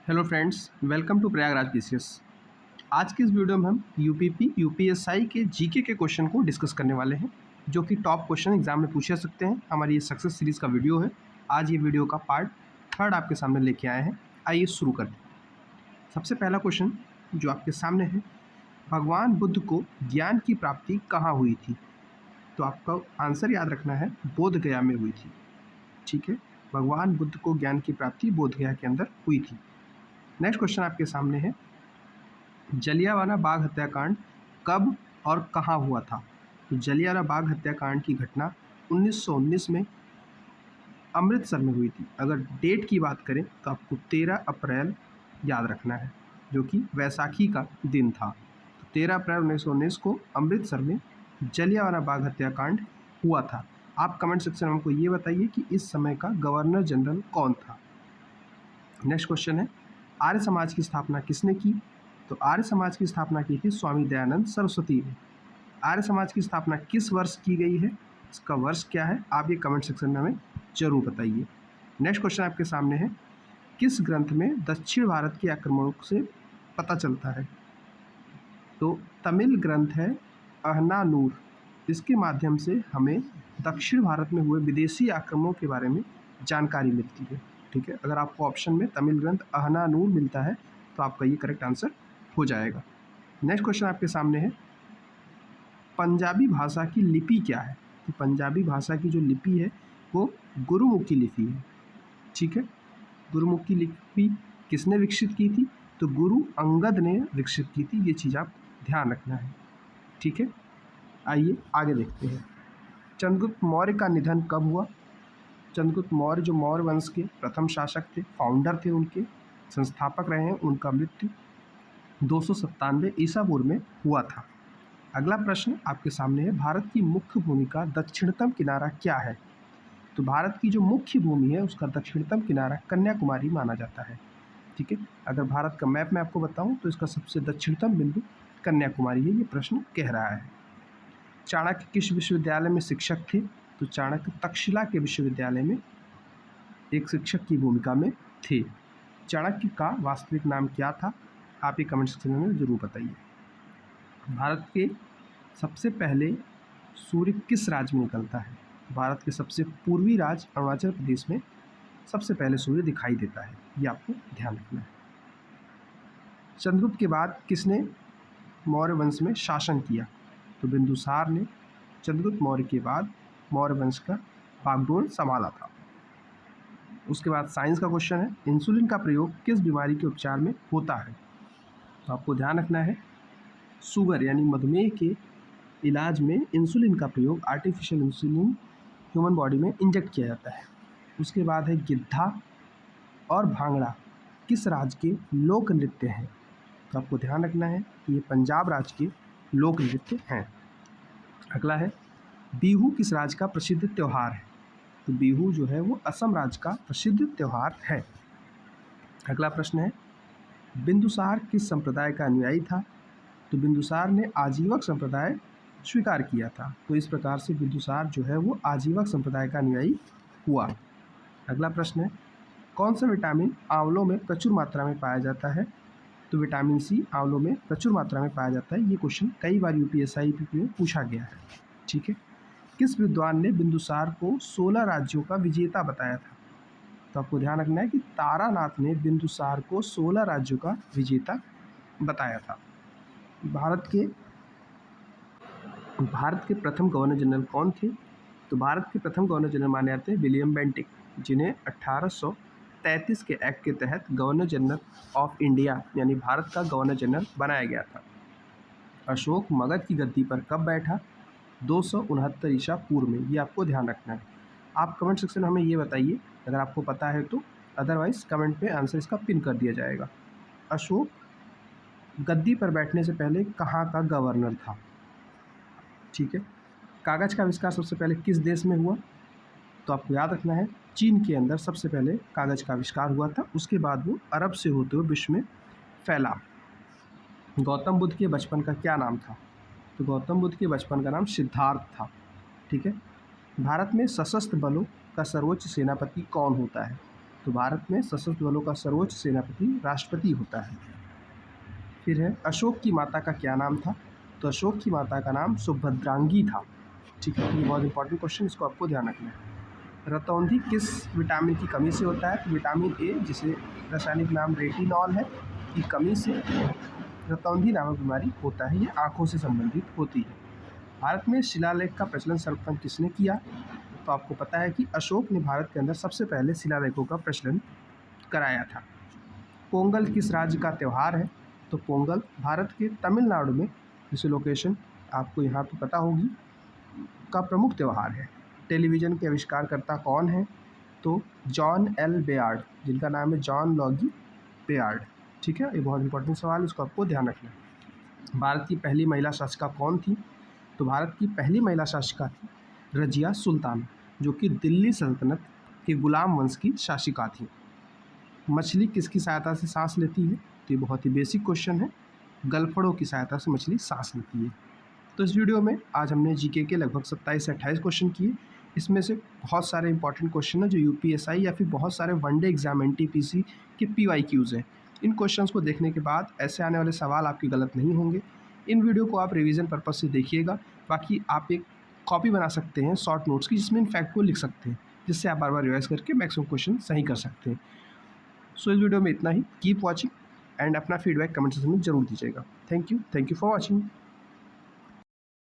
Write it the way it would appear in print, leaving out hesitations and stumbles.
Hello friends, welcome to Prayagraj PCS. आज की इस वीडियो में हम यूपीपी यूपीएसआई के जीके के क्वेश्चन को डिस्कस करने वाले हैं, जो कि टॉप क्वेश्चन एग्जाम में पूछे सकते हैं। हमारी ये सक्सेस सीरीज़ का वीडियो है। आज ये वीडियो का पार्ट 3 आपके सामने लेके आए हैं। आइए शुरू करते हैं। सबसे पहला क्वेश्चन जो आपके सामने है, भगवान बुद्ध को ज्ञान की प्राप्ति कहाँ हुई थी? तो आपका आंसर याद रखना है, बोध गया में हुई थी। ठीक है, भगवान बुद्ध को ज्ञान की प्राप्ति बोध गया के अंदर हुई थी। नेक्स्ट क्वेश्चन आपके सामने है, जलियांवाला बाग हत्याकांड कब और कहाँ हुआ था? तो जलियांवाला बाग हत्याकांड की घटना 1919 में अमृतसर में हुई थी। अगर डेट की बात करें तो आपको 13 अप्रैल याद रखना है, जो कि वैसाखी का दिन था। तो 13 अप्रैल 1919 को अमृतसर में जलियांवाला बाग हत्याकांड हुआ था। आप कमेंट सेक्शन में हमको ये बताइए कि इस समय का गवर्नर जनरल कौन था। नेक्स्ट क्वेश्चन है, आर्य समाज की स्थापना किसने की? तो आर्य समाज की स्थापना की थी स्वामी दयानंद सरस्वती ने। आर्य समाज की स्थापना किस वर्ष की गई है? इसका वर्ष क्या है, आप ये कमेंट सेक्शन में हमें जरूर बताइए। नेक्स्ट क्वेश्चन आपके सामने है, किस ग्रंथ में दक्षिण भारत के आक्रमणों से पता चलता है? तो तमिल ग्रंथ है अहनानूर। इसके माध्यम से हमें दक्षिण भारत में हुए विदेशी आक्रमणों के बारे में जानकारी मिलती है। ठीक है, अगर आपको ऑप्शन में तमिल ग्रंथ अहनानूर मिलता है तो आपका ये करेक्ट आंसर हो जाएगा। नेक्स्ट क्वेश्चन आपके सामने है, पंजाबी भाषा की लिपि क्या है? तो पंजाबी भाषा की जो लिपि है वो गुरुमुखी लिपि है। ठीक है, गुरुमुखी लिपि किसने विकसित की थी? तो गुरु अंगद ने विकसित की थी। ये चीज़ आप ध्यान रखना है। ठीक है, आइए आगे देखते हैं। चंद्रगुप्त मौर्य का निधन कब हुआ? चंद्रगुप्त मौर्य जो मौर्य वंश के प्रथम शासक थे, फाउंडर थे, उनके संस्थापक रहे हैं, उनका मृत्यु 297 ईसा पूर्व में हुआ था। अगला प्रश्न आपके सामने है, भारत की मुख्य भूमि का दक्षिणतम किनारा क्या है? तो भारत की जो मुख्य भूमि है उसका दक्षिणतम किनारा कन्याकुमारी माना जाता है। ठीक है, अगर भारत का मैप मैं आपको बताऊं तो इसका सबसे दक्षिणतम बिंदु कन्याकुमारी है। ये प्रश्न कह रहा है। चाणक्य किस विश्वविद्यालय में शिक्षक थे? तो चाणक्य तक्षशिला के विश्वविद्यालय में एक शिक्षक की भूमिका में थे। चाणक्य का वास्तविक नाम क्या था? आप ये कमेंट सेक्शन में जरूर बताइए। भारत के सबसे पहले सूर्य किस राज्य में निकलता है? भारत के सबसे पूर्वी राज्य अरुणाचल प्रदेश में सबसे पहले सूर्य दिखाई देता है। ये आपको ध्यान रखना है। चंद्रगुप्त के बाद किसने मौर्य वंश में शासन किया? तो बिंदुसार ने चंद्रगुप्त मौर्य के बाद मौर्य वंश का बागडोर संभाला था। उसके बाद साइंस का क्वेश्चन है, इंसुलिन का प्रयोग किस बीमारी के उपचार में होता है? तो आपको ध्यान रखना है, शुगर यानी मधुमेह के इलाज में इंसुलिन का प्रयोग, आर्टिफिशियल इंसुलिन ह्यूमन बॉडी में इंजेक्ट किया जाता है। उसके बाद है, गिद्धा और भांगड़ा किस राज्य के लोक नृत्य हैं? तो आपको ध्यान रखना है कि ये पंजाब राज्य के लोक नृत्य हैं। अगला है, बिहू किस राज्य का प्रसिद्ध त्यौहार है? तो बिहू जो है वो असम राज्य का प्रसिद्ध त्यौहार है। अगला प्रश्न है, बिंदुसार किस संप्रदाय का अनुयायी था? तो बिंदुसार ने आजीवक संप्रदाय स्वीकार किया था। तो इस प्रकार से बिंदुसार जो है वो आजीवक संप्रदाय का अनुयायी हुआ। अगला प्रश्न है, कौन सा विटामिन आंवलों में प्रचुर मात्रा में पाया जाता है? तो विटामिन सी आंवलों में प्रचुर मात्रा में पाया जाता है। ये क्वेश्चन कई बार यूपीएसआई में पूछा गया है। ठीक है, किस विद्वान ने बिंदुसार को 16 राज्यों का विजेता बताया था? तो आपको ध्यान रखना है कि तारानाथ ने बिंदुसार को 16 राज्यों का विजेता बताया था। भारत के प्रथम गवर्नर जनरल कौन थे? तो भारत के प्रथम गवर्नर जनरल माने जाते हैं विलियम बेंटिक, जिन्हें 1833 के एक्ट के तहत गवर्नर जनरल ऑफ इंडिया यानी भारत का गवर्नर जनरल बनाया गया था। अशोक मगध की गद्दी पर कब बैठा? 269 ईसा पूर्व में। ये आपको ध्यान रखना है। आप कमेंट सेक्शन में हमें ये बताइए अगर आपको पता है तो, अदरवाइज कमेंट पे आंसर इसका पिन कर दिया जाएगा। अशोक गद्दी पर बैठने से पहले कहाँ का गवर्नर था? ठीक है, कागज़ का आविष्कार सबसे पहले किस देश में हुआ? तो आपको याद रखना है, चीन के अंदर सबसे पहले कागज़ का आविष्कार हुआ था। उसके बाद वो अरब से होते हुए विश्व में फैला। गौतम बुद्ध के बचपन का क्या नाम था? तो गौतम बुद्ध के बचपन का नाम सिद्धार्थ था। ठीक है, भारत में सशस्त्र बलों का सर्वोच्च सेनापति कौन होता है? तो भारत में सशस्त्र बलों का सर्वोच्च सेनापति राष्ट्रपति होता है। फिर है अशोक की माता का क्या नाम था? तो अशोक की माता का नाम सुभद्रांगी था। ठीक है, ये बहुत इंपॉर्टेंट क्वेश्चन, इसको आपको ध्यान रखना है। रतौंधी किस विटामिन की कमी से होता है? तो विटामिन ए, जिसे रासायनिक नाम रेटिनॉल है, की कमी से रतौंधी नामक बीमारी होता है। ये आँखों से संबंधित होती है। भारत में शिलालेख का प्रचलन सर्वप्रथम किसने किया? तो आपको पता है कि अशोक ने भारत के अंदर सबसे पहले शिलालेखों का प्रचलन कराया था। पोंगल किस राज्य का त्यौहार है? तो पोंगल भारत के तमिलनाडु में, जिसे लोकेशन आपको यहाँ पे पता होगी, का प्रमुख त्यौहार है। टेलीविज़न के आविष्कारकर्ता कौन है? तो जॉन एल बेयार्ड, जिनका नाम है जॉन लॉगी बेयार्ड। ठीक है, ये बहुत इंपॉर्टेंट सवाल है, इसको आपको ध्यान रखना है। भारत की पहली महिला शासिका कौन थी? तो भारत की पहली महिला शासिका थी रजिया सुल्तान, जो कि दिल्ली सल्तनत के गुलाम वंश की शासिका थी। मछली किसकी सहायता से सांस लेती है? तो ये बहुत ही बेसिक क्वेश्चन है। गलफड़ों की सहायता से मछली सांस लेती है। तो इस वीडियो में आज हमने जीके के लगभग 27 से 28 क्वेश्चन किए। इसमें से बहुत सारे इंपॉर्टेंट क्वेश्चन हैं जो यूपीएसआई या फिर बहुत सारे वनडे एग्जाम एनटीपीसी के पीवाईक्यूज़ हैं। इन क्वेश्चंस को देखने के बाद ऐसे आने वाले सवाल आपके गलत नहीं होंगे। इन वीडियो को आप रिवीजन पर्पज से देखिएगा। बाकी आप एक कॉपी बना सकते हैं शॉर्ट नोट्स की, जिसमें इन फैक्ट को लिख सकते हैं, जिससे आप बार बार रिवाइज करके मैक्सिमम क्वेश्चन सही कर सकते हैं। सो इस वीडियो में इतना ही। कीप वॉचिंग एंड अपना फीडबैक कमेंट सेक्शन में जरूर दीजिएगा। Thank you for watching.